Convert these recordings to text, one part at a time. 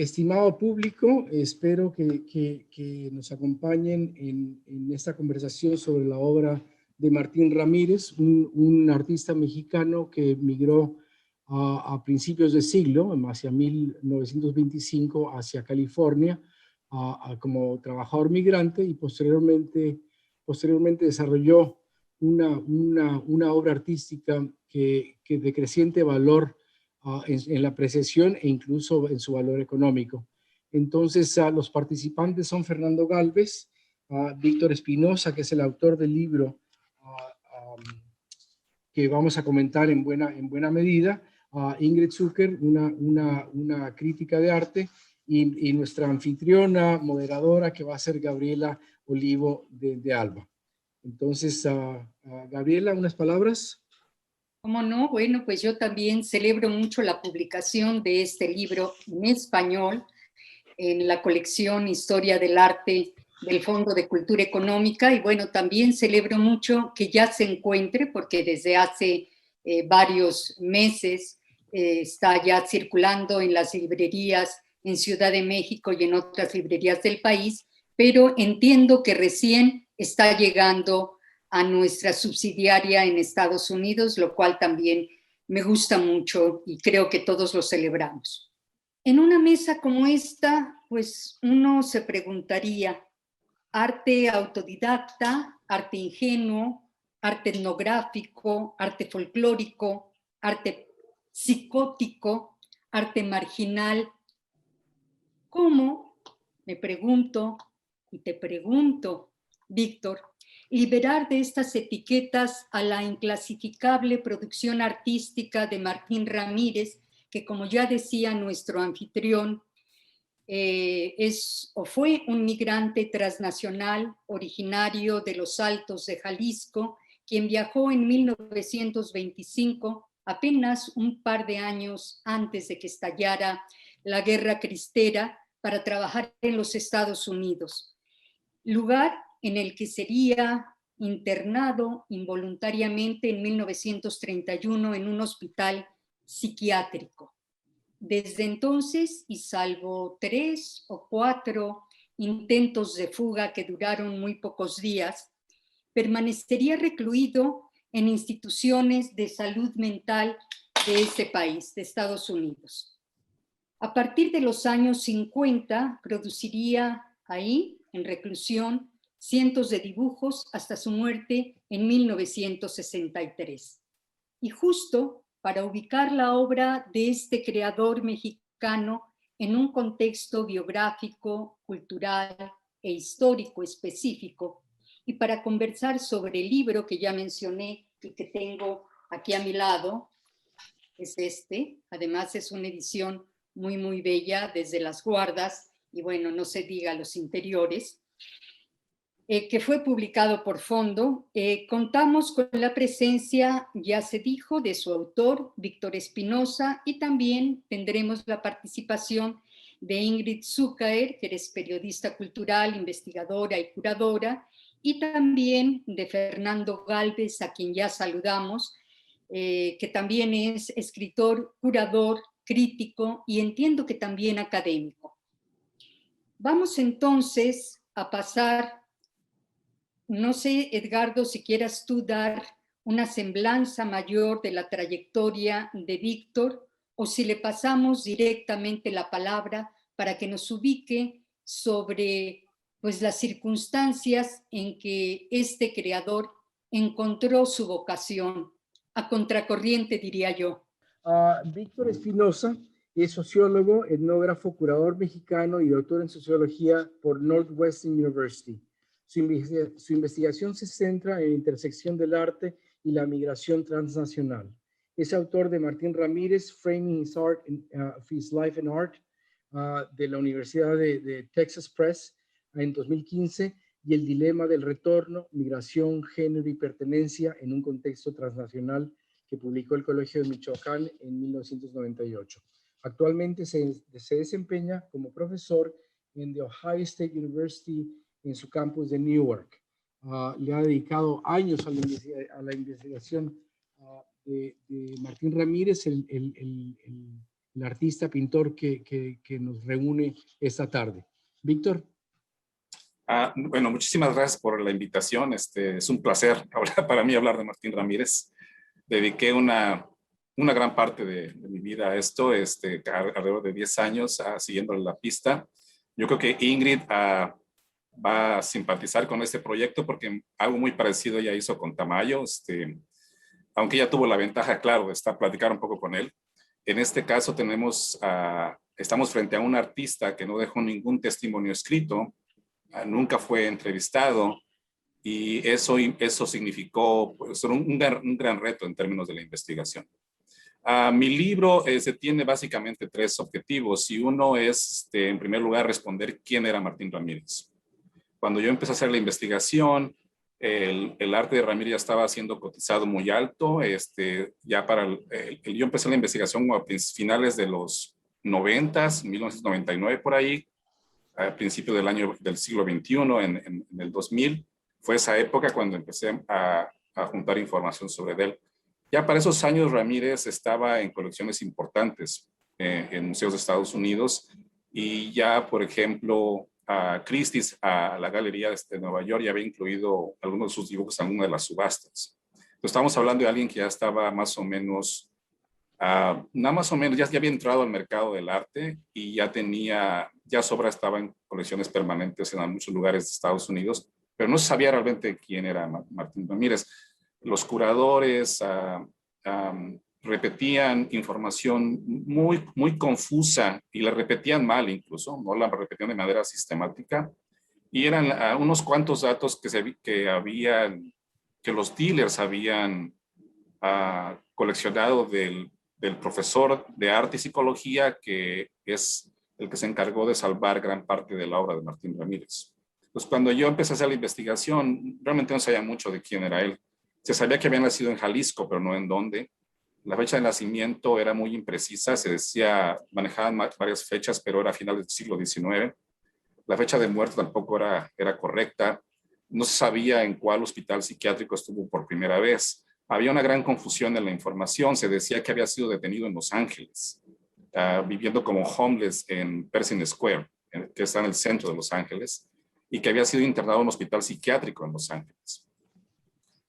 Estimado público, espero que nos acompañen en esta conversación sobre la obra de Martín Ramírez, un artista mexicano que migró a principios de siglo, hacia 1925, hacia California, como trabajador migrante, y posteriormente desarrolló una obra artística que de creciente valor en la apreciación e incluso en su valor económico. Entonces, los participantes son Fernando Gálvez, Víctor Espinosa, que es el autor del libro que vamos a comentar en buena medida, Ingrid Zucker, una crítica de arte, y nuestra anfitriona, moderadora, que va a ser Gabriela Olivo de Alba. Entonces, Gabriela, unas palabras. ¿Cómo no? Bueno, pues yo también celebro mucho la publicación de este libro en español en la colección Historia del Arte del Fondo de Cultura Económica, y bueno, también celebro mucho que ya se encuentre, porque desde hace varios meses está ya circulando en las librerías en Ciudad de México y en otras librerías del país, pero entiendo que recién está llegando a nuestra subsidiaria en Estados Unidos, lo cual también me gusta mucho y creo que todos lo celebramos. En una mesa como esta, pues uno se preguntaría, arte autodidacta, arte ingenuo, arte etnográfico, arte folclórico, arte psicótico, arte marginal. ¿Cómo, me pregunto y te pregunto, Víctor, liberar de estas etiquetas a la inclasificable producción artística de Martín Ramírez, que, como ya decía nuestro anfitrión, es o fue un migrante transnacional originario de los Altos de Jalisco, quien viajó en 1925, apenas un par de años antes de que estallara la Guerra Cristera, para trabajar en los Estados Unidos, lugar en el que sería internado involuntariamente en 1931 en un hospital psiquiátrico. Desde entonces, y salvo 3 o 4 intentos de fuga que duraron muy pocos días, permanecería recluido en instituciones de salud mental de ese país, de Estados Unidos. A partir de los años 50, produciría ahí, en reclusión, cientos de dibujos hasta su muerte en 1963. Y justo para ubicar la obra de este creador mexicano en un contexto biográfico, cultural e histórico específico, y para conversar sobre el libro que ya mencioné y que tengo aquí a mi lado, es este. Además es una edición muy, muy bella desde las guardas, y bueno, no se diga los interiores, que fue publicado por Fondo. Contamos con la presencia, ya se dijo, de su autor, Víctor Espinosa, y también tendremos la participación de Ingrid Zucker, que es periodista cultural, investigadora y curadora, y también de Fernando Gálvez, a quien ya saludamos, que también es escritor, curador, crítico y entiendo que también académico. Vamos entonces a pasar, no sé, Edgardo, si quieras tú dar una semblanza mayor de la trayectoria de Víctor, o si le pasamos directamente la palabra para que nos ubique sobre pues, las circunstancias en que este creador encontró su vocación, a contracorriente, diría yo. Víctor Espinosa es sociólogo, etnógrafo, curador mexicano y doctor en sociología por Northwestern University. Su investigación se centra en la intersección del arte y la migración transnacional. Es autor de Martín Ramírez, Framing His Art, His Life and Art, de la Universidad de Texas Press en 2015, y El dilema del retorno, migración, género y pertenencia en un contexto transnacional, que publicó el Colegio de Michoacán en 1998. Actualmente se desempeña como profesor en The Ohio State University en su campus de Newark. Le ha dedicado años a la investigación de Martín Ramírez. El el artista pintor que nos reúne esta tarde. Víctor. Bueno, muchísimas gracias por la invitación. Es un placer para mí hablar de Martín Ramírez. Dediqué una gran parte de mi vida a esto, alrededor de 10 años siguiendo la pista. Yo creo que Ingrid va a simpatizar con este proyecto porque algo muy parecido ella hizo con Tamayo, aunque ella tuvo la ventaja, claro, de platicar un poco con él. En este caso estamos frente a un artista que no dejó ningún testimonio escrito, nunca fue entrevistado, y eso significó pues, un gran reto en términos de la investigación. Mi libro se tiene básicamente 3 objetivos, y uno es, en primer lugar, responder quién era Martín Ramírez. Cuando yo empecé a hacer la investigación, el arte de Ramírez ya estaba siendo cotizado muy alto. Yo empecé la investigación a finales de los 90s, 1999 por ahí, a principios del siglo XXI, en el 2000. Fue esa época cuando empecé a juntar información sobre él. Ya para esos años Ramírez estaba en colecciones importantes en museos de Estados Unidos, y ya, por ejemplo, Christie's, la galería de Nueva York, ya había incluido algunos de sus dibujos en alguna de las subastas. Entonces, estamos hablando de alguien que ya estaba más o menos, ya había entrado al mercado del arte, y ya su obra estaba en colecciones permanentes en muchos lugares de Estados Unidos, pero no se sabía realmente quién era Martín Ramírez. Los curadores repetían información muy confusa, y la repetían mal incluso, no la repetían de manera sistemática, y eran unos cuantos datos que los dealers habían coleccionado del profesor de arte y psicología, que es el que se encargó de salvar gran parte de la obra de Martín Ramírez. Pues cuando yo empecé a hacer la investigación, realmente no sabía mucho de quién era él. Se sabía que había nacido en Jalisco, pero no en dónde. La fecha de nacimiento era muy imprecisa, se decía, manejaban varias fechas, pero era a final del siglo XIX. La fecha de muerte tampoco era correcta. No se sabía en cuál hospital psiquiátrico estuvo por primera vez. Había una gran confusión en la información. Se decía que había sido detenido en Los Ángeles, viviendo como homeless en Pershing Square, que está en el centro de Los Ángeles, y que había sido internado en un hospital psiquiátrico en Los Ángeles.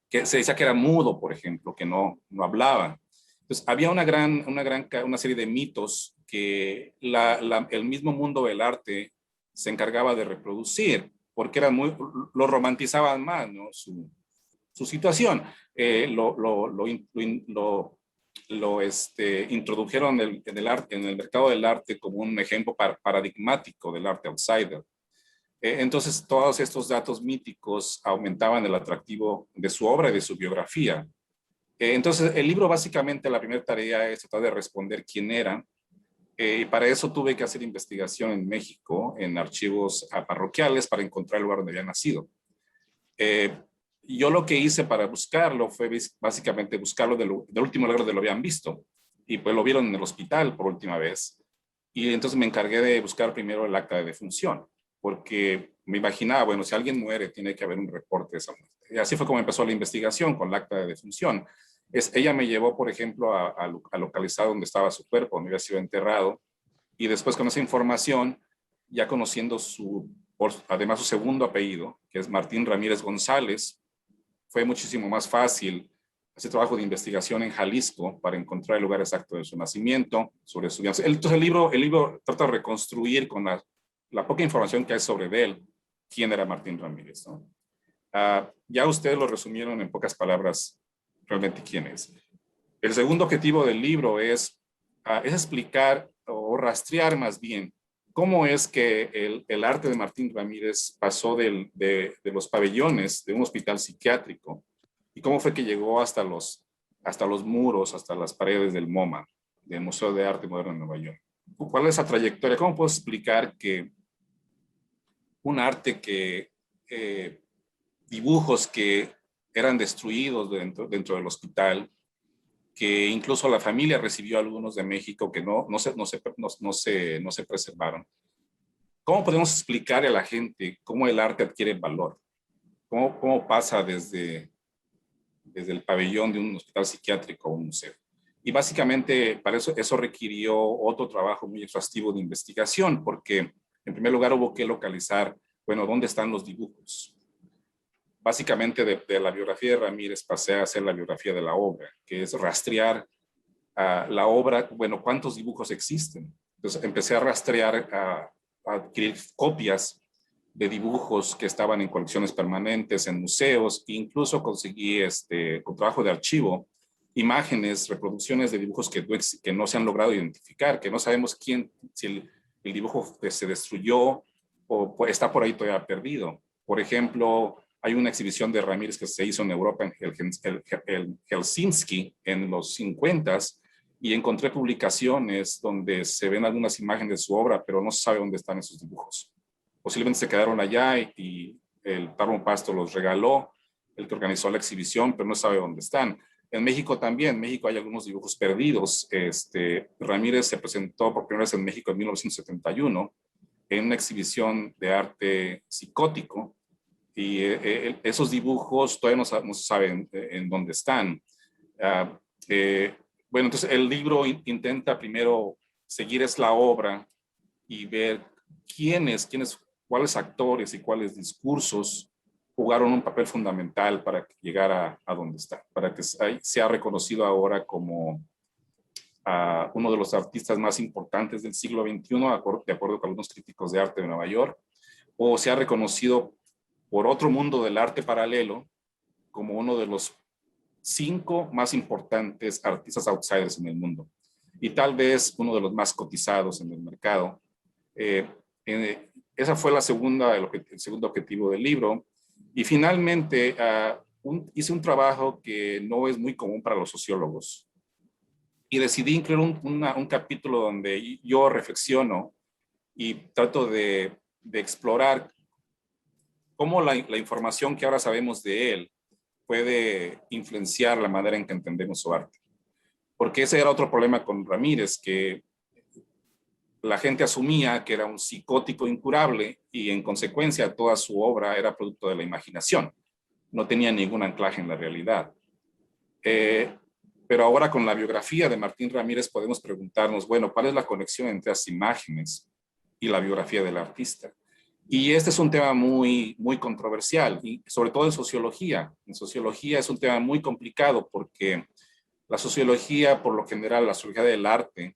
Que se decía que era mudo, por ejemplo, que no hablaba. Entonces, había una serie de mitos que el mismo mundo del arte se encargaba de reproducir, porque lo romantizaban más, ¿no? Su situación. Introdujeron en el mercado del arte como un ejemplo paradigmático del arte outsider. Entonces, todos estos datos míticos aumentaban el atractivo de su obra y de su biografía. Entonces, el libro básicamente, la primera tarea es tratar de responder quién era. Y para eso tuve que hacer investigación en México, en archivos parroquiales, para encontrar el lugar donde había nacido. Yo lo que hice para buscarlo fue básicamente buscarlo del último lugar donde lo habían visto. Y pues lo vieron en el hospital por última vez. Y entonces me encargué de buscar primero el acta de defunción, porque me imaginaba, bueno, si alguien muere, tiene que haber un reporte de esa muerte. Y así fue como empezó la investigación, con el acta de defunción. Ella me llevó, por ejemplo, a localizar dónde estaba su cuerpo, donde había sido enterrado, y después con esa información, ya conociendo además su segundo apellido, que es Martín Ramírez González, fue muchísimo más fácil hacer trabajo de investigación en Jalisco para encontrar el lugar exacto de su nacimiento, sobre su vida. Entonces el libro trata de reconstruir con la poca información que hay sobre él, quién era Martín Ramírez, ¿no? Ya ustedes lo resumieron en pocas palabras realmente quién es. El segundo objetivo del libro es explicar o rastrear más bien cómo es que el arte de Martín Ramírez pasó de los pabellones de un hospital psiquiátrico, y cómo fue que llegó hasta los muros, hasta las paredes del MoMA, del Museo de Arte Moderno de Nueva York. ¿Cuál es esa trayectoria? ¿Cómo puedo explicar que un arte dibujos que eran destruidos dentro del hospital, que incluso la familia recibió algunos de México que no se preservaron? ¿Cómo podemos explicar a la gente cómo el arte adquiere valor? ¿Cómo pasa desde el pabellón de un hospital psiquiátrico a un museo? Y básicamente para eso requirió otro trabajo muy exhaustivo de investigación, porque en primer lugar hubo que localizar, bueno, ¿dónde están los dibujos? Básicamente de la biografía de Ramírez pasé a hacer la biografía de la obra, que es rastrear la obra, bueno, ¿cuántos dibujos existen? Entonces empecé a rastrear, a adquirir copias de dibujos que estaban en colecciones permanentes, en museos, e incluso conseguí con trabajo de archivo, imágenes, reproducciones de dibujos que no se han logrado identificar, que no sabemos si el dibujo se destruyó o está por ahí todavía perdido. Por ejemplo, hay una exhibición de Ramírez que se hizo en Europa, en Helsinki, en los 50s, y encontré publicaciones donde se ven algunas imágenes de su obra, pero no se sabe dónde están esos dibujos. Posiblemente se quedaron allá y el Pablo Pasto los regaló, el que organizó la exhibición, pero no sabe dónde están. En México también, en México hay algunos dibujos perdidos. Ramírez se presentó por primera vez en México en 1971 en una exhibición de arte psicótico, y esos dibujos todavía no se saben en dónde están. Bueno, entonces el libro intenta primero seguir la obra y ver cuáles actores y cuáles discursos jugaron un papel fundamental para llegar a donde está, para que sea reconocido ahora como uno de los artistas más importantes del siglo XXI, de acuerdo con algunos críticos de arte de Nueva York, o sea reconocido por otro mundo del arte paralelo como uno de los 5 más importantes artistas outsiders en el mundo, y tal vez uno de los más cotizados en el mercado. Esa fue el segundo objetivo del libro. Y finalmente hice un trabajo que no es muy común para los sociólogos, y decidí incluir un capítulo donde yo reflexiono y trato de explorar cómo la información que ahora sabemos de él puede influenciar la manera en que entendemos su arte. Porque ese era otro problema con Ramírez, que la gente asumía que era un psicótico incurable y en consecuencia toda su obra era producto de la imaginación. No tenía ningún anclaje en la realidad. Pero ahora con la biografía de Martín Ramírez podemos preguntarnos, bueno, ¿cuál es la conexión entre las imágenes y la biografía del artista? Y este es un tema muy, muy controversial, y sobre todo en sociología. En sociología es un tema muy complicado porque la sociología, por lo general, la sociología del arte,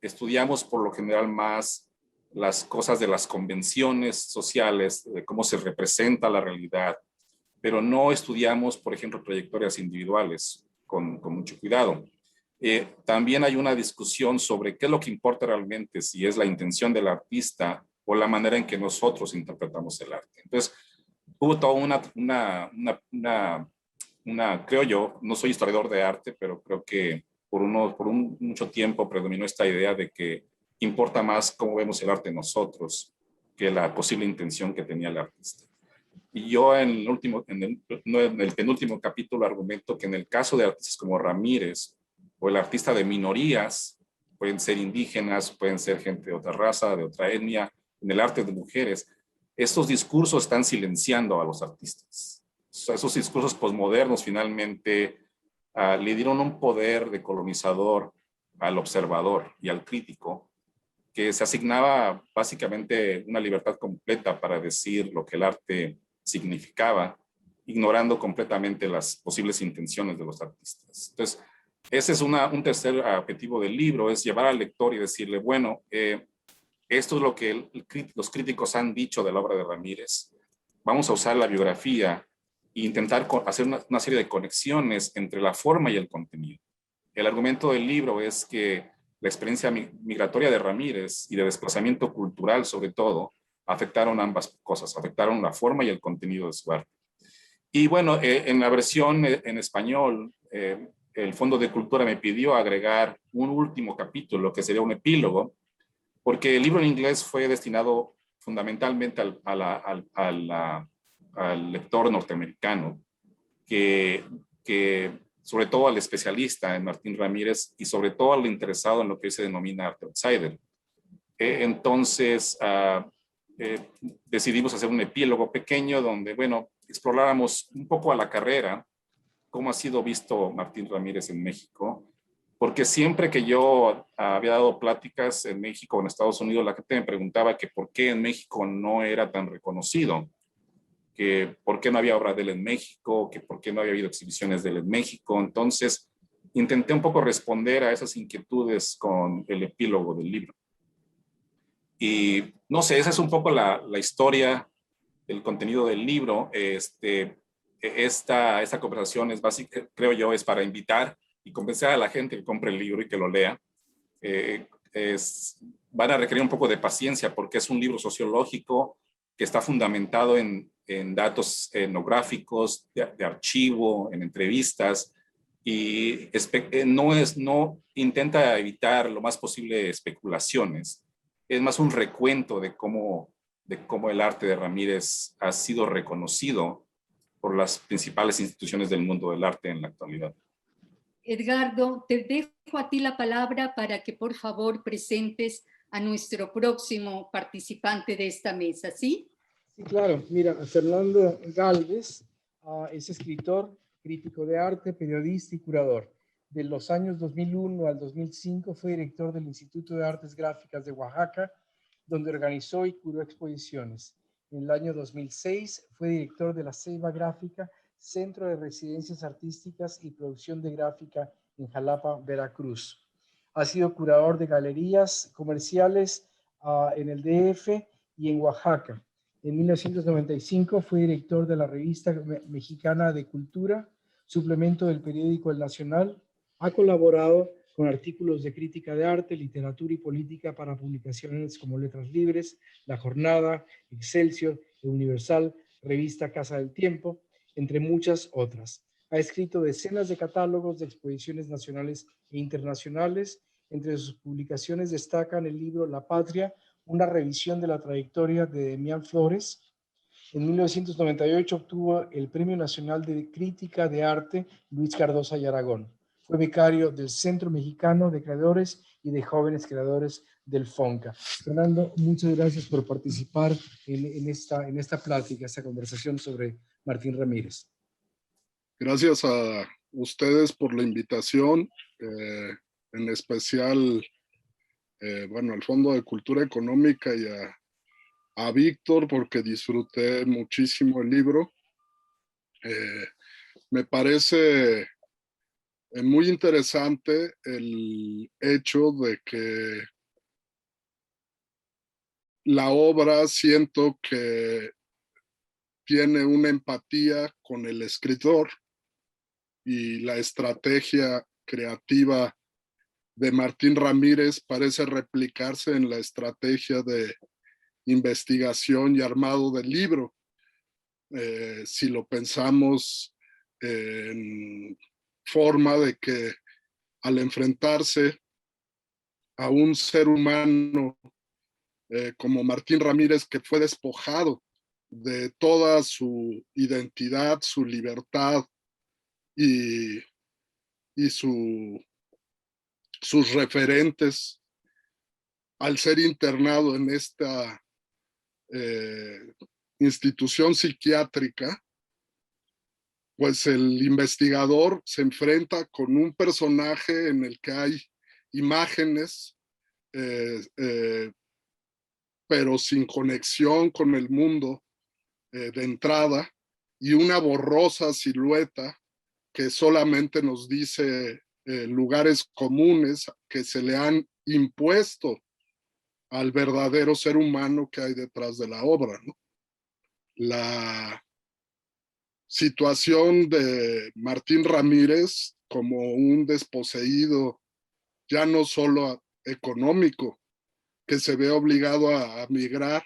estudiamos por lo general más las cosas de las convenciones sociales, de cómo se representa la realidad, pero no estudiamos, por ejemplo, trayectorias individuales con mucho cuidado. También hay una discusión sobre qué es lo que importa realmente, si es la intención del artista o la manera en que nosotros interpretamos el arte. Entonces, hubo toda creo yo, no soy historiador de arte, pero creo que por mucho tiempo predominó esta idea de que importa más cómo vemos el arte nosotros que la posible intención que tenía el artista. Y yo en el penúltimo capítulo argumento que en el caso de artistas como Ramírez o el artista de minorías, pueden ser indígenas, pueden ser gente de otra raza, de otra etnia, en el arte de mujeres, estos discursos están silenciando a los artistas. Esos discursos posmodernos finalmente le dieron un poder de colonizador al observador y al crítico, que se asignaba básicamente una libertad completa para decir lo que el arte significaba, ignorando completamente las posibles intenciones de los artistas. Entonces, ese es un tercer objetivo del libro, es llevar al lector y decirle, bueno, esto es lo que los críticos han dicho de la obra de Ramírez. Vamos a usar la biografía e intentar hacer una serie de conexiones entre la forma y el contenido. El argumento del libro es que la experiencia migratoria de Ramírez y de desplazamiento cultural, sobre todo, afectaron ambas cosas, afectaron la forma y el contenido de su arte. Y bueno, en la versión en español, el Fondo de Cultura me pidió agregar un último capítulo, que sería un epílogo, porque el libro en inglés fue destinado fundamentalmente al lector norteamericano, que sobre todo al especialista en Martín Ramírez y sobre todo al interesado en lo que se denomina arte outsider. Entonces, decidimos hacer un epílogo pequeño donde, bueno, exploráramos un poco a la carrera cómo ha sido visto Martín Ramírez en México porque siempre que yo había dado pláticas en México o en Estados Unidos, la gente me preguntaba que por qué en México no era tan reconocido, que por qué no había obra de él en México, que por qué no había habido exhibiciones de él en México. Entonces, intenté un poco responder a esas inquietudes con el epílogo del libro. Y no sé, esa es un poco la historia, el contenido del libro. Esta conversación es básica, creo yo, es para invitar y convencer a la gente que compre el libro y que lo lea. Van a requerir un poco de paciencia porque es un libro sociológico que está fundamentado en datos etnográficos, de archivo, en entrevistas, y no intenta evitar lo más posible especulaciones. Es más un recuento de cómo el arte de Ramírez ha sido reconocido por las principales instituciones del mundo del arte en la actualidad. Edgardo, te dejo a ti la palabra para que por favor presentes a nuestro próximo participante de esta mesa, ¿sí? Sí, claro. Mira, Fernando Gálvez es escritor, crítico de arte, periodista y curador. De los años 2001 al 2005 fue director del Instituto de Artes Gráficas de Oaxaca, donde organizó y curó exposiciones. En el año 2006 fue director de la Ceiba Gráfica, Centro de Residencias Artísticas y Producción de Gráfica en Jalapa, Veracruz. Ha sido curador de galerías comerciales en el DF y en Oaxaca. En 1995 fue director de la Revista Mexicana de Cultura, suplemento del periódico El Nacional. Ha colaborado con artículos de crítica de arte, literatura y política para publicaciones como Letras Libres, La Jornada, Excelsior, El Universal, Revista Casa del Tiempo, entre muchas otras. Ha escrito decenas de catálogos de exposiciones nacionales e internacionales. Entre sus publicaciones destacan el libro La Patria, una revisión de la trayectoria de Demián Flores. En 1998 obtuvo el Premio Nacional de Crítica de Arte Luis Cardosa y Aragón. Fue becario del Centro Mexicano de Creadores y de Jóvenes Creadores del FONCA. Fernando, muchas gracias por participar en esta plática, esta conversación sobre Martín Ramírez. Gracias a ustedes por la invitación, en especial al Fondo de Cultura Económica y a Víctor, porque disfruté muchísimo el libro. Me parece muy interesante el hecho de que la obra siento que tiene una empatía con el escritor y la estrategia creativa de Martín Ramírez parece replicarse en la estrategia de investigación y armado del libro. Si lo pensamos en forma de que al enfrentarse a un ser humano como Martín Ramírez, que fue despojado de toda su identidad, su libertad y sus referentes, al ser internado en esta institución psiquiátrica, pues el investigador se enfrenta con un personaje en el que hay imágenes, pero sin conexión con el mundo de entrada, y una borrosa silueta que solamente nos dice lugares comunes que se le han impuesto al verdadero ser humano que hay detrás de la obra, ¿no? La situación de Martín Ramírez como un desposeído, ya no solo económico, que se ve obligado a migrar,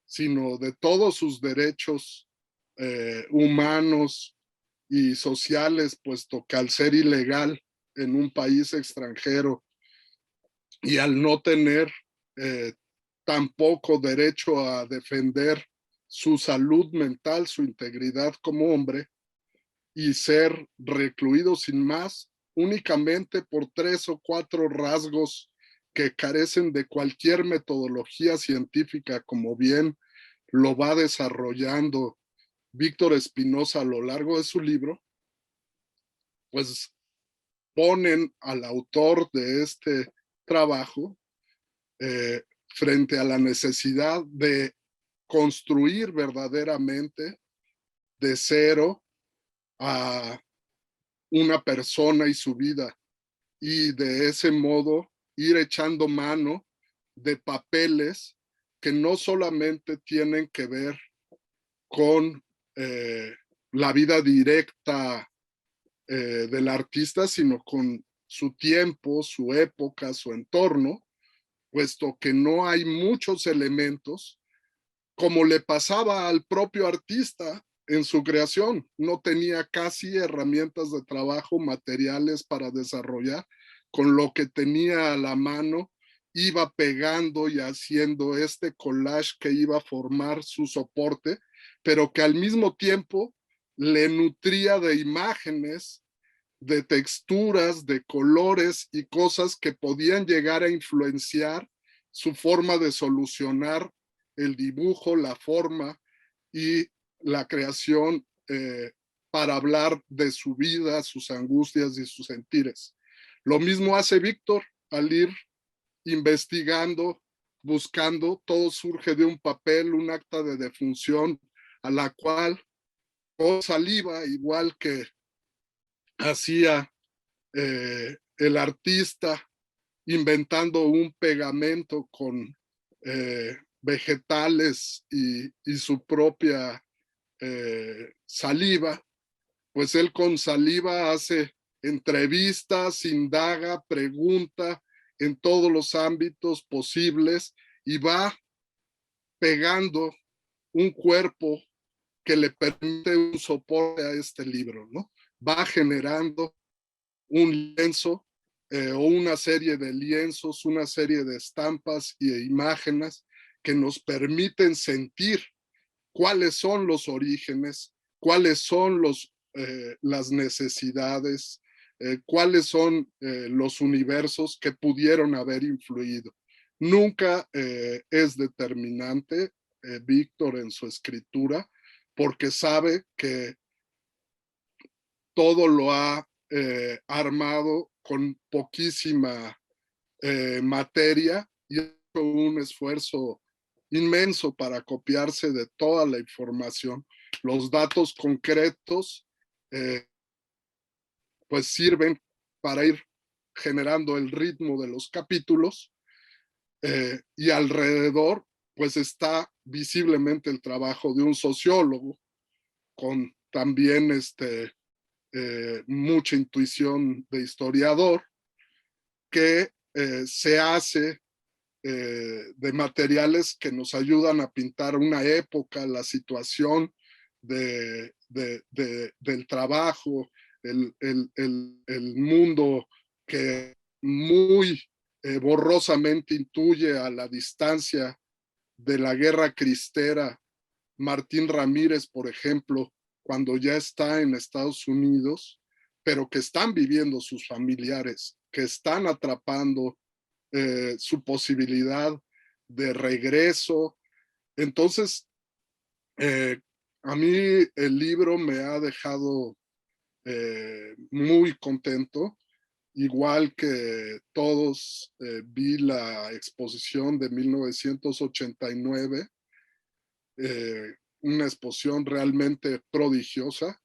sino de todos sus derechos humanos y sociales, puesto que al ser ilegal en un país extranjero y al no tener tampoco derecho a defender su salud mental, su integridad como hombre, y ser recluido sin más, únicamente por 3 o 4 rasgos que carecen de cualquier metodología científica, como bien lo va desarrollando Víctor Espinosa a lo largo de su libro, pues ponen al autor de este trabajo frente a la necesidad de construir verdaderamente de cero a una persona y su vida, y de ese modo ir echando mano de papeles que no solamente tienen que ver con la vida directa del artista, sino con su tiempo, su época, su entorno, puesto que no hay muchos elementos, como le pasaba al propio artista en su creación. No tenía casi herramientas de trabajo, materiales para desarrollar. Con lo que tenía a la mano, iba pegando y haciendo este collage que iba a formar su soporte, pero que al mismo tiempo le nutría de imágenes, de texturas, de colores y cosas que podían llegar a influenciar su forma de solucionar el dibujo, la forma y la creación para hablar de su vida, sus angustias y sus sentires. Lo mismo hace Víctor al ir investigando, buscando, todo surge de un papel, un acta de defunción a la cual con saliva, igual que hacía el artista, inventando un pegamento con vegetales y su propia saliva, pues él con saliva hace entrevistas, indaga, pregunta en todos los ámbitos posibles y va pegando un cuerpo que le permite un soporte a este libro, ¿no? Va generando un lienzo o una serie de lienzos, una serie de estampas y de imágenes que nos permiten sentir cuáles son los orígenes, cuáles son las necesidades, cuáles son los universos que pudieron haber influido. Nunca es determinante Víctor en su escritura, porque sabe que todo lo ha armado con poquísima materia y ha hecho un esfuerzo inmenso para copiarse de toda la información. Los datos concretos pues sirven para ir generando el ritmo de los capítulos y alrededor pues está visiblemente el trabajo de un sociólogo con también mucha intuición de historiador que se hace de materiales que nos ayudan a pintar una época, la situación del trabajo, el mundo que muy borrosamente intuye a la distancia de la guerra cristera. Martín Ramírez, por ejemplo, cuando ya está en Estados Unidos, pero que están viviendo sus familiares, que están atrapando su posibilidad de regreso. Entonces, a mí el libro me ha dejado muy contento, igual que todos. Vi la exposición de 1989, una exposición realmente prodigiosa,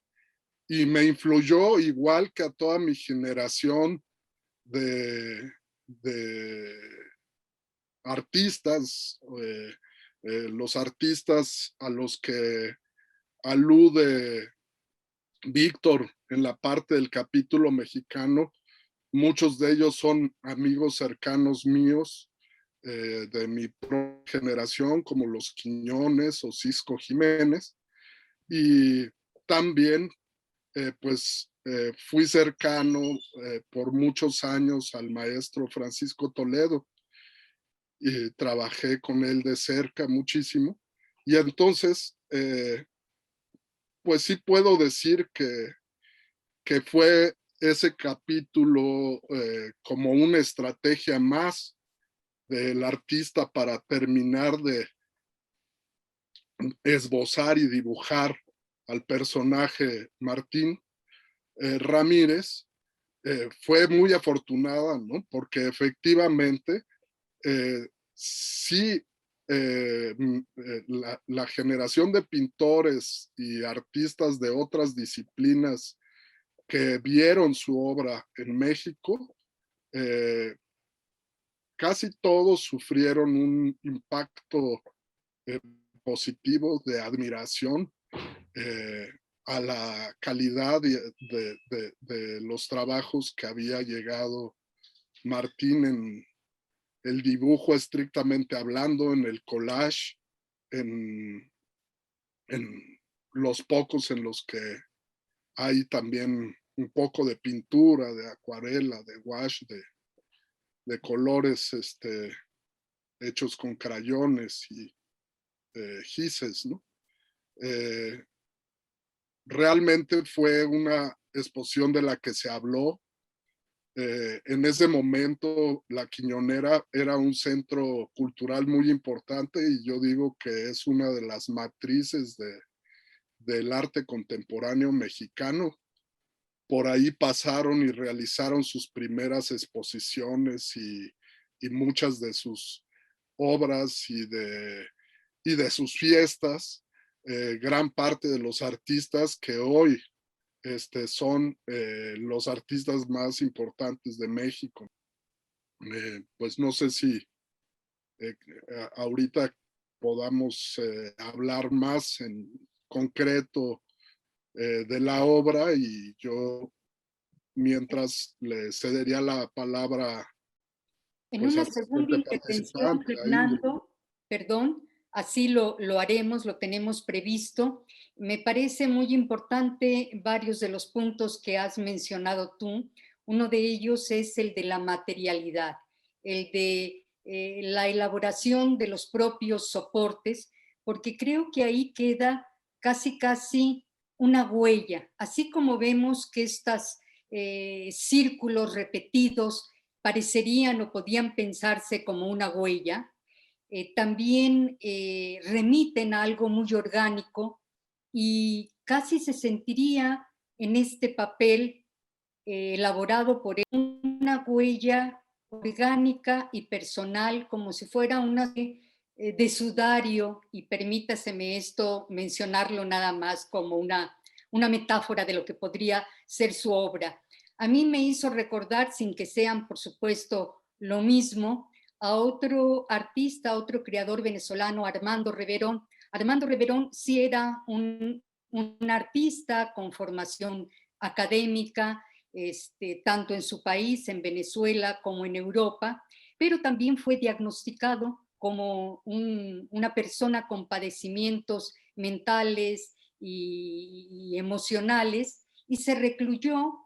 y me influyó igual que a toda mi generación de artistas, los artistas a los que alude Víctor en la parte del capítulo mexicano. Muchos de ellos son amigos cercanos míos de mi generación, como los Quiñones o Cisco Jiménez, y también fui cercano por muchos años al maestro Francisco Toledo y trabajé con él de cerca muchísimo, y entonces pues sí puedo decir que fue ese capítulo como una estrategia más del artista para terminar de esbozar y dibujar al personaje Martín Ramírez, fue muy afortunada, ¿no? Porque efectivamente sí, la generación de pintores y artistas de otras disciplinas que vieron su obra en México, casi todos sufrieron un impacto positivo de admiración a la calidad de los trabajos que había llegado Martín en el dibujo estrictamente hablando, en el collage, en los pocos en los que hay también un poco de pintura, de acuarela, de wash, de colores hechos con crayones y gises, ¿no? Realmente fue una exposición de la que se habló. En ese momento la Quiñonera era un centro cultural muy importante y yo digo que es una de las matrices del arte contemporáneo mexicano. Por ahí pasaron y realizaron sus primeras exposiciones y muchas de sus obras y de sus fiestas. Gran parte de los artistas que hoy son los artistas más importantes de México. Pues no sé si ahorita podamos hablar más en concreto de la obra y yo mientras le cedería la palabra En pues, una al segunda siguiente intervención, participante, a Ingrid. Fernando, perdón, así lo haremos, lo tenemos previsto. Me parece muy importante varios de los puntos que has mencionado tú. Uno de ellos es el de la materialidad, el de la elaboración de los propios soportes, porque creo que ahí queda casi una huella, así como vemos que estos círculos repetidos parecerían o podían pensarse como una huella, también remiten a algo muy orgánico y casi se sentiría en este papel elaborado por él una huella orgánica y personal, como si fuera una de sudario, y permítaseme esto mencionarlo nada más como una metáfora de lo que podría ser su obra. A mí me hizo recordar, sin que sean, por supuesto, lo mismo, a otro artista, otro creador venezolano, Armando Reverón. Armando Reverón sí era un artista con formación académica, tanto en su país, en Venezuela, como en Europa, pero también fue diagnosticado como una persona con padecimientos mentales y emocionales, y se recluyó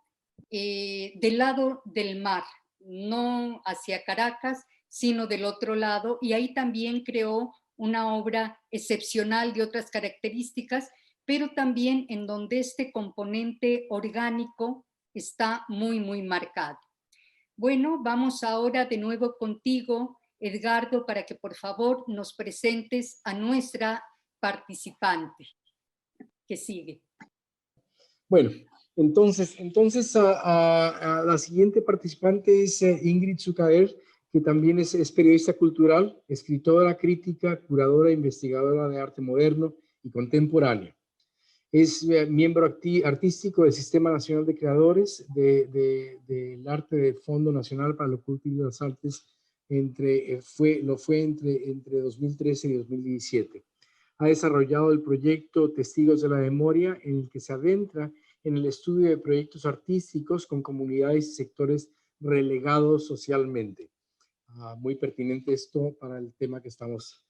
del lado del mar, no hacia Caracas, sino del otro lado, y ahí también creó una obra excepcional de otras características, pero también en donde este componente orgánico está muy marcado. Bueno, vamos ahora de nuevo contigo, Edgardo, para que por favor nos presentes a nuestra participante que sigue. Bueno, entonces a la siguiente participante es Ingrid Zucaer, que también es periodista cultural, escritora, crítica, curadora e investigadora de arte moderno y contemporáneo. Es miembro artístico del Sistema Nacional de Creadores del Arte del Fondo Nacional para la Cultura y las Artes entre 2013 y 2017. Ha desarrollado el proyecto Testigos de la Memoria, en el que se adentra en el estudio de proyectos artísticos con comunidades y sectores relegados socialmente. Muy pertinente esto para el tema que estamos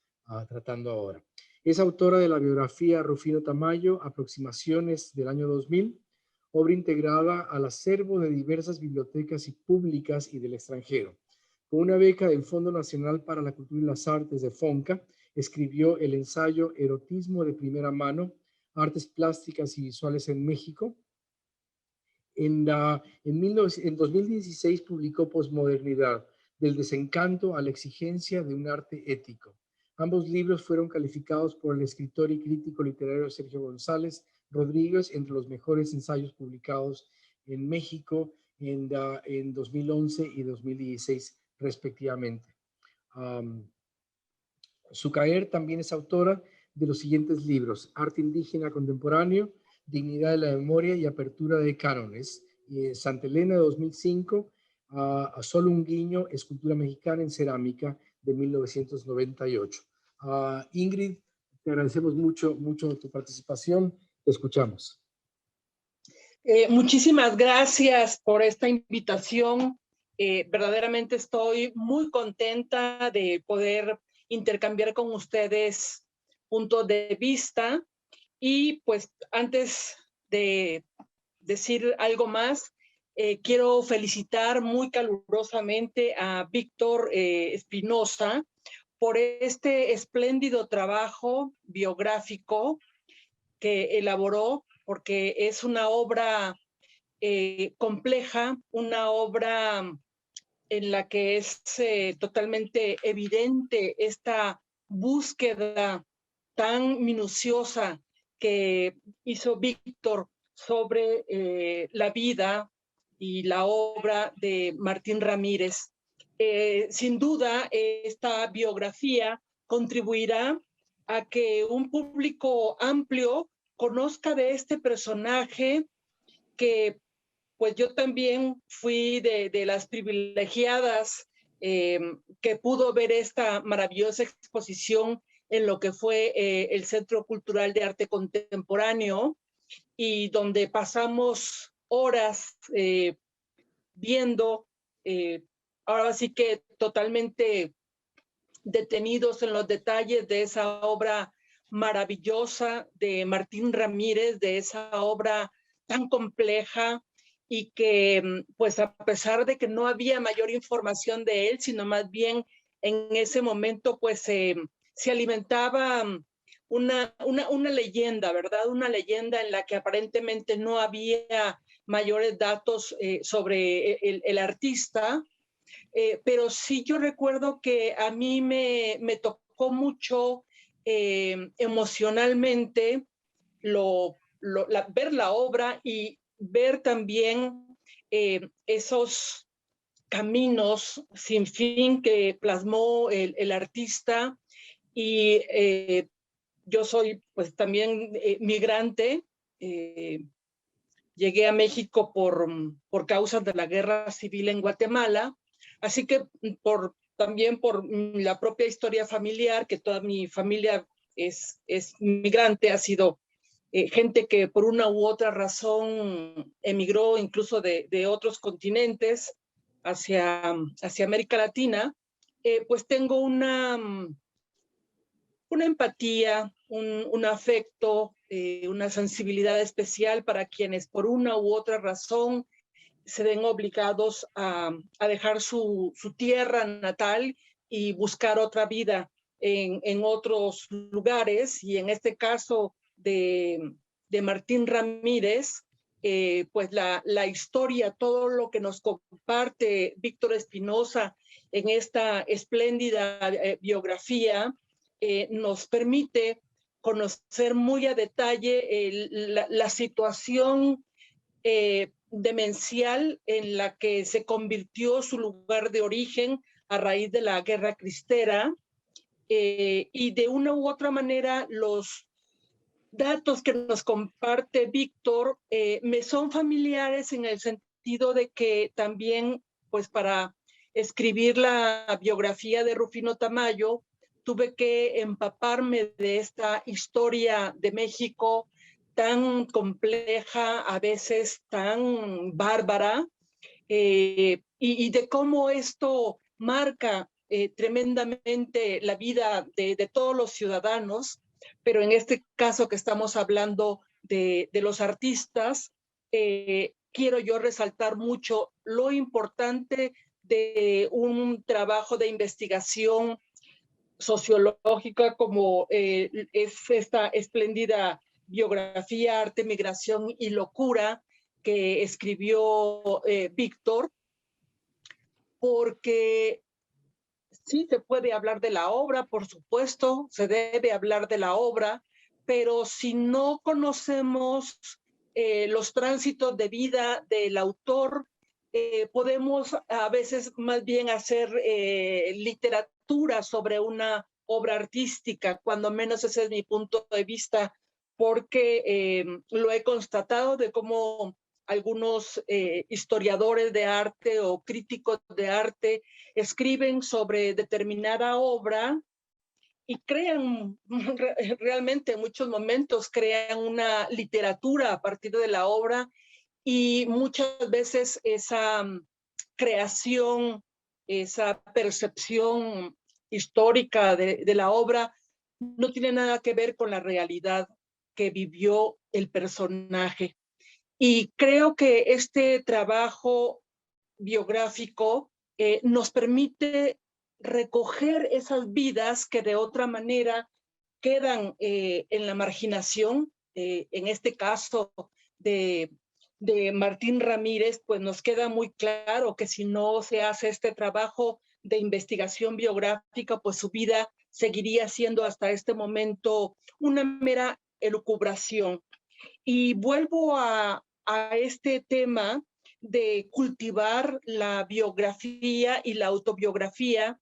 tratando ahora. Es autora de la biografía Rufino Tamayo, Aproximaciones del año 2000, obra integrada al acervo de diversas bibliotecas públicas y del extranjero. Con una beca del Fondo Nacional para la Cultura y las Artes de FONCA, escribió el ensayo Erotismo de primera mano, Artes Plásticas y Visuales en México. En 2016 publicó Posmodernidad, del desencanto a la exigencia de un arte ético. Ambos libros fueron calificados por el escritor y crítico literario Sergio González Rodríguez entre los mejores ensayos publicados en México en 2011 y 2016 respectivamente. Sucaer también es autora de los siguientes libros: Arte Indígena Contemporáneo, Dignidad de la Memoria y Apertura de Cánones, y Santa Elena de 2005, a Solo un Guiño, Escultura Mexicana en Cerámica de 1998. Ingrid, te agradecemos mucho tu participación. Te escuchamos. Muchísimas gracias por esta invitación. Verdaderamente estoy muy contenta de poder intercambiar con ustedes puntos de vista. Y pues antes de decir algo más, quiero felicitar muy calurosamente a Víctor Espinosa por este espléndido trabajo biográfico que elaboró, porque es una obra compleja, una obra en la que es totalmente evidente esta búsqueda tan minuciosa que hizo Víctor sobre la vida y la obra de Martín Ramírez. Sin duda, esta biografía contribuirá a que un público amplio conozca de este personaje que pues yo también fui de las privilegiadas que pudo ver esta maravillosa exposición en lo que fue el Centro Cultural de Arte Contemporáneo, y donde pasamos horas viendo, ahora sí que totalmente detenidos en los detalles de esa obra maravillosa de Martín Ramírez, de esa obra tan compleja, y que pues a pesar de que no había mayor información de él, sino más bien en ese momento pues se alimentaba una leyenda, ¿verdad? Una leyenda en la que aparentemente no había mayores datos sobre el artista, pero sí yo recuerdo que a mí me tocó mucho emocionalmente ver la obra y ver también esos caminos sin fin que plasmó el artista. Y yo soy pues también migrante. Llegué a México por causas de la guerra civil en Guatemala, así que también por la propia historia familiar, que toda mi familia es migrante, ha sido gente que por una u otra razón emigró incluso de otros continentes hacia América Latina. Pues tengo una empatía, un afecto, una sensibilidad especial para quienes por una u otra razón se ven obligados a dejar su tierra natal y buscar otra vida en otros lugares. Y en este caso de Martín Ramírez, pues la historia, todo lo que nos comparte Víctor Espinosa en esta espléndida biografía, nos permite conocer muy a detalle la situación demencial en la que se convirtió su lugar de origen a raíz de la Guerra Cristera, y de una u otra manera los datos que nos comparte Víctor me son familiares en el sentido de que también pues para escribir la biografía de Rufino Tamayo tuve que empaparme de esta historia de México tan compleja, a veces tan bárbara, y de cómo esto marca tremendamente la vida de todos los ciudadanos, pero en este caso que estamos hablando de los artistas, quiero yo resaltar mucho lo importante de un trabajo de investigación sociológica como es esta espléndida biografía, Arte, Migración y Locura que escribió Víctor, porque sí se puede hablar de la obra, por supuesto, se debe hablar de la obra, pero si no conocemos los tránsitos de vida del autor, podemos a veces más bien hacer literatura sobre una obra artística, cuando menos ese es mi punto de vista, porque lo he constatado de cómo algunos historiadores de arte o críticos de arte escriben sobre determinada obra y crean, realmente en muchos momentos crean una literatura a partir de la obra, y muchas veces esa creación, esa percepción histórica de la obra no tiene nada que ver con la realidad que vivió el personaje. Y creo que este trabajo biográfico nos permite recoger esas vidas que de otra manera quedan en la marginación. En este caso de Martín Ramírez, pues nos queda muy claro que si no se hace este trabajo de investigación biográfica, pues su vida seguiría siendo hasta este momento una mera elucubración. Y vuelvo a este tema de cultivar la biografía y la autobiografía,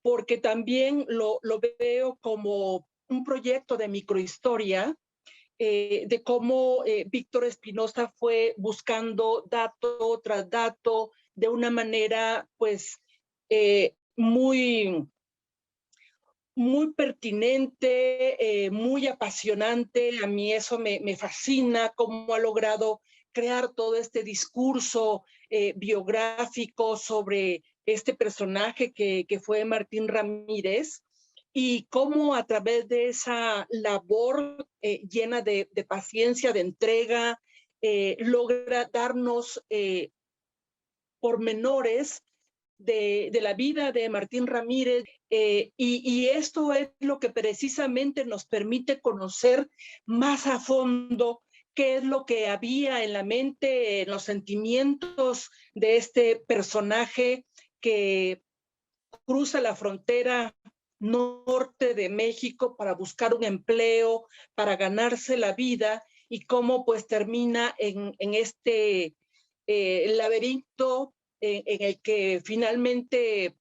porque también lo veo como un proyecto de microhistoria, de cómo Víctor Espinosa fue buscando dato tras dato de una manera pues muy pertinente, muy apasionante. A mí eso me fascina, cómo ha logrado crear todo este discurso biográfico sobre este personaje que fue Martín Ramírez, y cómo a través de esa labor llena de paciencia, de entrega, logra darnos pormenores de la vida de Martín Ramírez, y esto es lo que precisamente nos permite conocer más a fondo qué es lo que había en la mente, en los sentimientos de este personaje que cruza la frontera norte de México para buscar un empleo, para ganarse la vida, y cómo pues termina en este laberinto en el que finalmente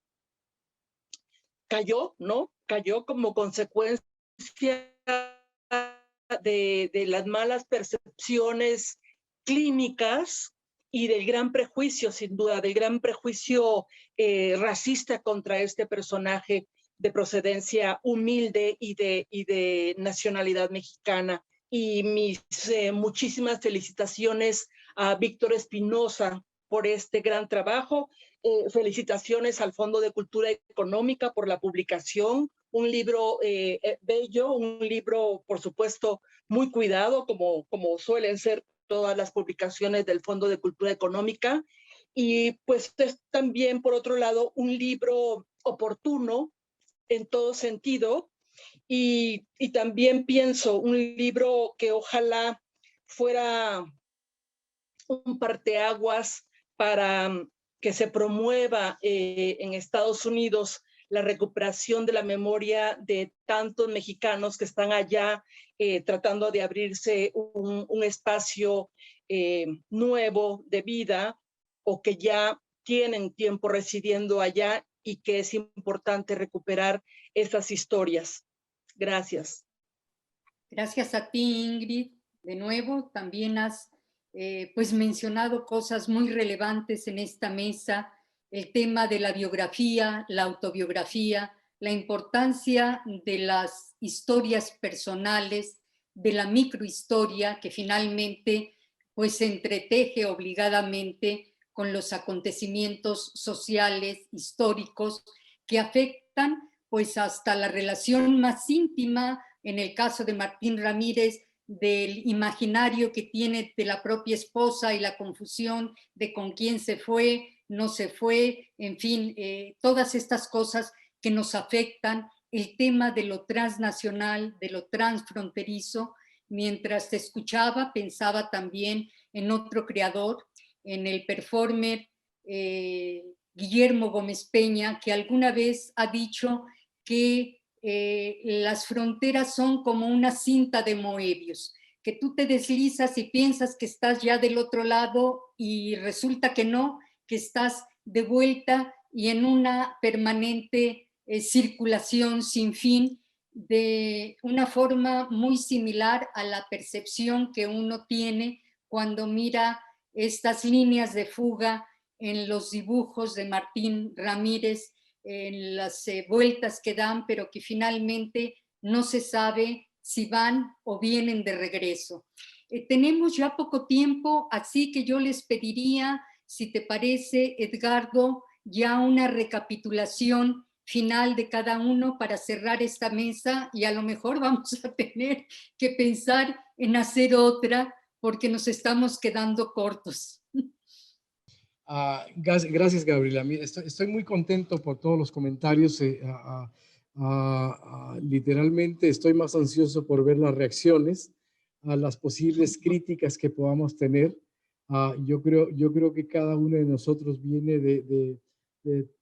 cayó, ¿no? Cayó como consecuencia de las malas percepciones clínicas y del gran prejuicio, sin duda, del gran prejuicio racista contra este personaje de procedencia humilde y de nacionalidad mexicana. Y mis muchísimas felicitaciones a Víctor Espinosa por este gran trabajo. Felicitaciones al Fondo de Cultura Económica por la publicación. Un libro bello, un libro, por supuesto, muy cuidado, como suelen ser todas las publicaciones del Fondo de Cultura Económica. Y pues es también, por otro lado, un libro oportuno en todo sentido. Y también pienso un libro que ojalá fuera un parteaguas para que se promueva en Estados Unidos la recuperación de la memoria de tantos mexicanos que están allá tratando de abrirse un espacio nuevo de vida, o que ya tienen tiempo residiendo allá, y que es importante recuperar esas historias. Gracias. Gracias a ti, Ingrid. De nuevo, también has pues mencionado cosas muy relevantes en esta mesa, el tema de la biografía, la autobiografía, la importancia de las historias personales, de la microhistoria que finalmente pues se entreteje obligadamente con los acontecimientos sociales, históricos, que afectan pues hasta la relación más íntima, en el caso de Martín Ramírez, del imaginario que tiene de la propia esposa y la confusión de con quién se fue, no se fue, en fin, todas estas cosas que nos afectan, el tema de lo transnacional, de lo transfronterizo. Mientras te escuchaba, pensaba también en otro creador, en el performer Guillermo Gómez Peña, que alguna vez ha dicho que las fronteras son como una cinta de Moebius, que tú te deslizas y piensas que estás ya del otro lado y resulta que no, que estás de vuelta y en una permanente circulación sin fin, de una forma muy similar a la percepción que uno tiene cuando mira estas líneas de fuga en los dibujos de Martín Ramírez, en las vueltas que dan, pero que finalmente no se sabe si van o vienen de regreso. Tenemos ya poco tiempo, así que yo les pediría, si te parece, Edgardo, ya una recapitulación final de cada uno para cerrar esta mesa, y a lo mejor vamos a tener que pensar en hacer otra porque nos estamos quedando cortos. Gracias, Gabriela. Estoy muy contento por todos los comentarios. Literalmente estoy más ansioso por ver las reacciones a las posibles críticas que podamos tener. Yo creo que cada uno de nosotros viene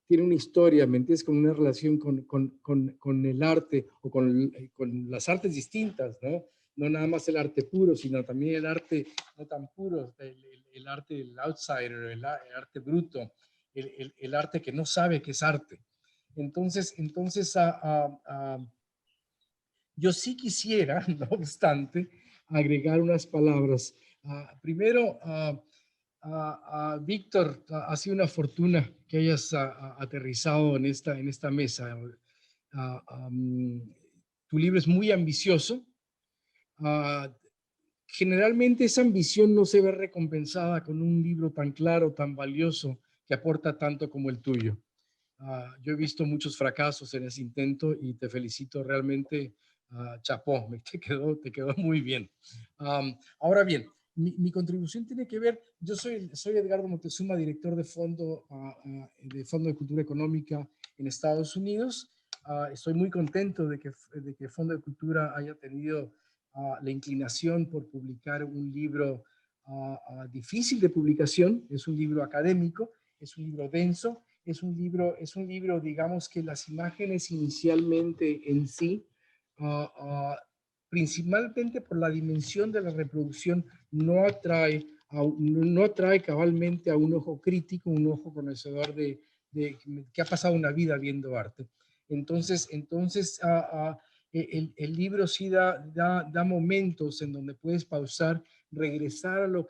tiene una historia, ¿me entiendes? Con una relación con el arte o con las artes distintas, ¿no? No nada más el arte puro, sino también el arte no tan puro, el arte del outsider, el arte bruto, el arte que no sabe que es arte. Entonces yo sí quisiera, no obstante, agregar unas palabras. Primero, Víctor, ha sido una fortuna que hayas aterrizado en esta mesa. Tu libro es muy ambicioso. Generalmente esa ambición no se ve recompensada con un libro tan claro, tan valioso, que aporta tanto como el tuyo. Yo he visto muchos fracasos en ese intento y te felicito realmente. Chapó, te quedó muy bien. Ahora bien, mi contribución tiene que ver, yo soy Edgardo Montezuma, director de Fondo de Cultura Económica en Estados Unidos. Estoy muy contento de que Fondo de Cultura haya tenido la inclinación por publicar un libro difícil de publicación. Es un libro académico, es un libro denso, es un libro, digamos que las imágenes inicialmente en sí, principalmente por la dimensión de la reproducción, no atrae cabalmente a un ojo crítico, un ojo conocedor de que ha pasado una vida viendo arte. Entonces el libro sí da momentos en donde puedes pausar, regresar a lo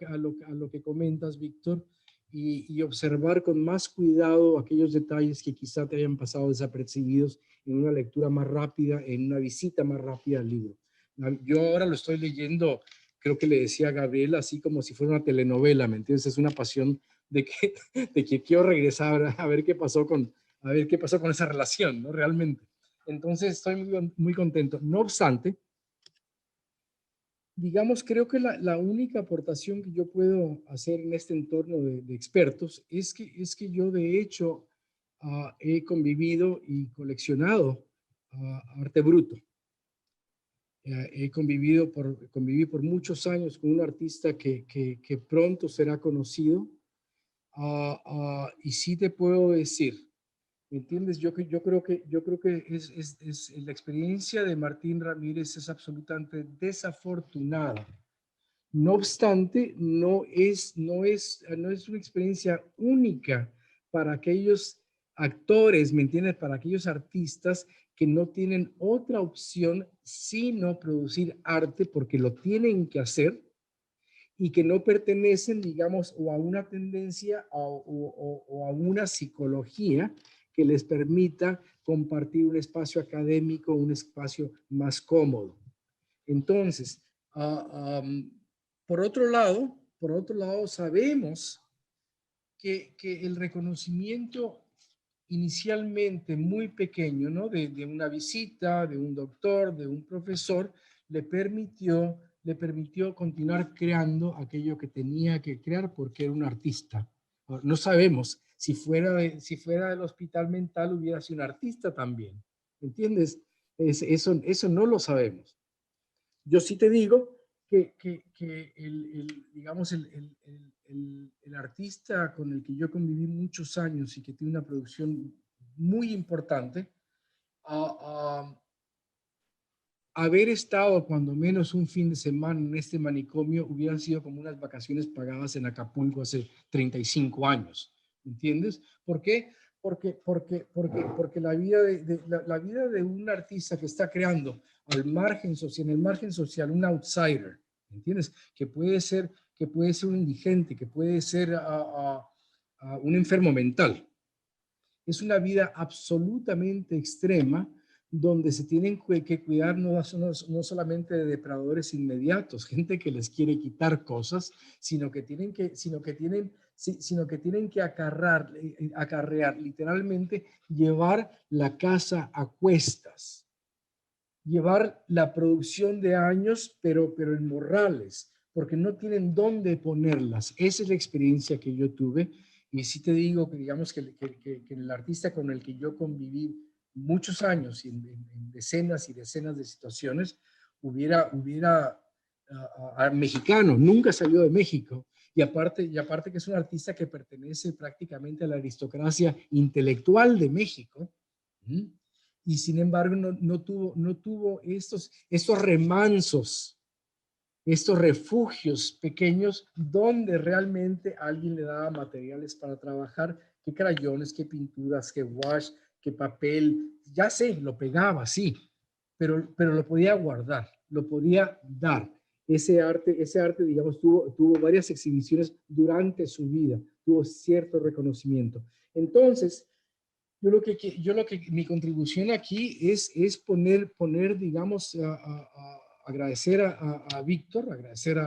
que comentas, Víctor, y observar con más cuidado aquellos detalles que quizá te hayan pasado desapercibidos en una lectura más rápida, en una visita más rápida al libro. Yo ahora lo estoy leyendo, creo que le decía a Gabriela, así como si fuera una telenovela, ¿me entiendes? Es una pasión de que quiero regresar a ver qué pasó con esa relación, ¿no? Realmente. Entonces estoy muy contento. No obstante, digamos, creo que la única aportación que yo puedo hacer en este entorno de expertos es que yo de hecho he convivido y coleccionado arte bruto. Conviví por muchos años con un artista que pronto será conocido, y sí te puedo decir, ¿me entiendes? Yo creo que la experiencia de Martín Ramírez es absolutamente desafortunada. No obstante, no es una experiencia única para aquellos actores, ¿me entiendes? Para aquellos artistas que no tienen otra opción sino producir arte porque lo tienen que hacer y que no pertenecen, digamos, o a una tendencia o a una psicología que les permita compartir un espacio académico, un espacio más cómodo. Entonces, por otro lado, sabemos que el reconocimiento inicialmente muy pequeño, ¿no? de una visita, de un doctor, de un profesor, le permitió continuar creando aquello que tenía que crear porque era un artista. No sabemos si fuera del hospital mental hubiera sido un artista también, ¿entiendes? Eso no lo sabemos. Yo sí te digo que digamos, el artista con el que yo conviví muchos años y que tiene una producción muy importante, haber estado cuando menos un fin de semana en este manicomio hubieran sido como unas vacaciones pagadas en Acapulco hace 35 años. ¿entiendes? ¿Por qué? Porque la vida la vida de un artista que está creando al margen social, en el margen social, un outsider, ¿entiendes? Que puede ser un indigente, que puede ser un enfermo mental. Es una vida absolutamente extrema donde se tienen que cuidar no solamente de depredadores inmediatos, gente que les quiere quitar cosas, sino que tienen que acarrear, literalmente llevar la casa a cuestas, llevar la producción de años, pero en morrales, porque no tienen dónde ponerlas. Esa es la experiencia que yo tuve. Y sí te digo que, digamos, que el artista con el que yo conviví muchos años y en decenas y decenas de situaciones, mexicano, nunca salió de México. Y aparte que es un artista que pertenece prácticamente a la aristocracia intelectual de México. Y sin embargo no tuvo estos remansos, estos refugios pequeños donde realmente alguien le daba materiales para trabajar, que crayones, que pinturas, que wash, que papel, ya sé, lo pegaba, sí, pero lo podía guardar, lo podía dar. Ese arte, digamos, tuvo varias exhibiciones durante su vida, tuvo cierto reconocimiento. Entonces, mi contribución aquí es poner, digamos, agradecer a Víctor, agradecer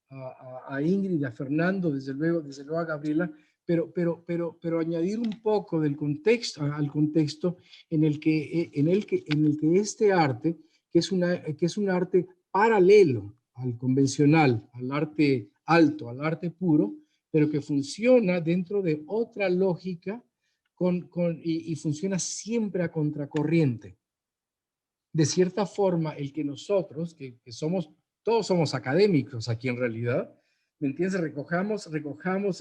a Ingrid, a Fernando, desde luego a Gabriela, pero añadir un poco del contexto, al contexto en el que este arte, que es un arte paralelo al convencional, al arte alto, al arte puro, pero que funciona dentro de otra lógica y funciona siempre a contracorriente. De cierta forma, el que nosotros, que todos somos académicos aquí en realidad, ¿me entiendes? Recojamos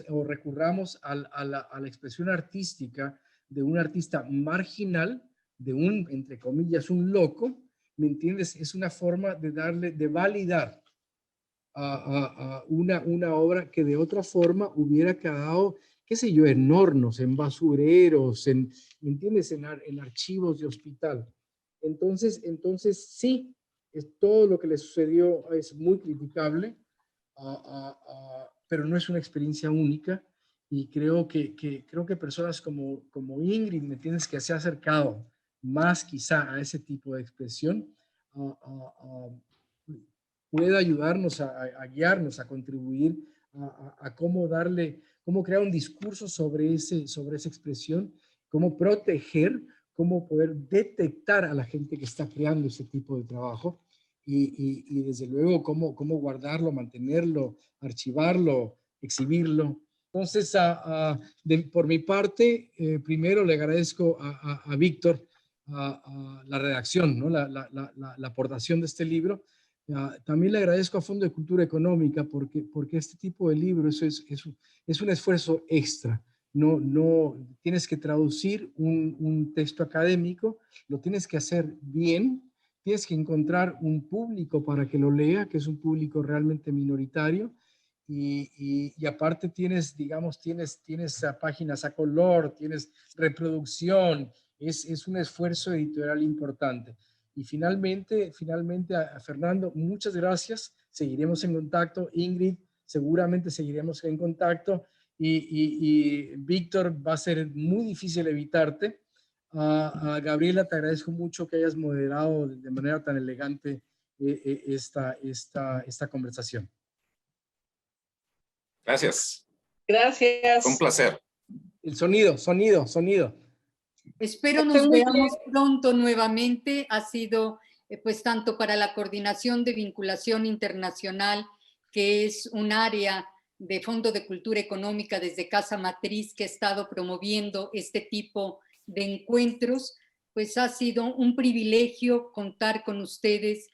o recurramos a la expresión artística de un artista marginal, de un, entre comillas, un loco, ¿me entiendes? Es una forma de validar a una obra que de otra forma hubiera quedado, qué sé yo, en hornos, en basureros, ¿me entiendes? En archivos de hospital. Entonces sí, todo lo que le sucedió es muy criticable, pero no es una experiencia única, y creo que personas como Ingrid, ¿me entiendes?, que se ha acercado más quizá a ese tipo de expresión, puede ayudarnos a guiarnos, a contribuir a cómo crear un discurso sobre esa expresión, cómo proteger, cómo poder detectar a la gente que está creando ese tipo de trabajo y desde luego cómo guardarlo, mantenerlo, archivarlo, exhibirlo. Entonces, por mi parte, primero le agradezco a Víctor la redacción, ¿no? la aportación de este libro. También le agradezco a Fondo de Cultura Económica porque este tipo de libros es un esfuerzo extra. No tienes que traducir un texto académico, lo tienes que hacer bien, tienes que encontrar un público para que lo lea, que es un público realmente minoritario, y aparte tienes páginas a color, tienes reproducción, es un esfuerzo editorial importante. Y finalmente a Fernando, muchas gracias. Seguiremos en contacto. Ingrid, seguramente seguiremos en contacto. Y Víctor, va a ser muy difícil evitarte. A Gabriela, te agradezco mucho que hayas moderado de manera tan elegante esta conversación. Gracias. Gracias. Fue un placer. El sonido. Espero nos veamos pronto nuevamente. Ha sido pues tanto para la Coordinación de Vinculación Internacional, que es un área de Fondo de Cultura Económica desde Casa Matriz que ha estado promoviendo este tipo de encuentros, pues ha sido un privilegio contar con ustedes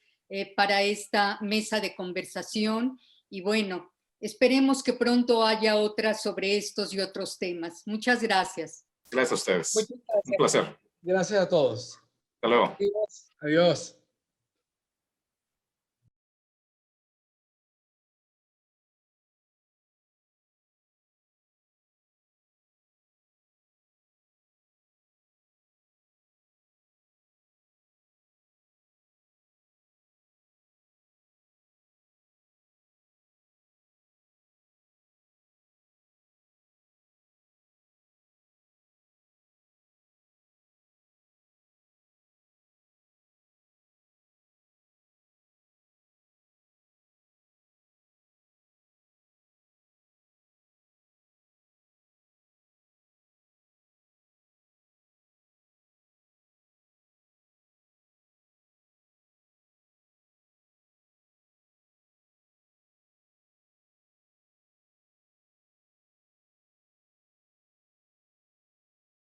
para esta mesa de conversación, y bueno, esperemos que pronto haya otras sobre estos y otros temas. Muchas gracias. Gracias a ustedes. Un placer. Gracias a todos. Hasta luego. Adiós.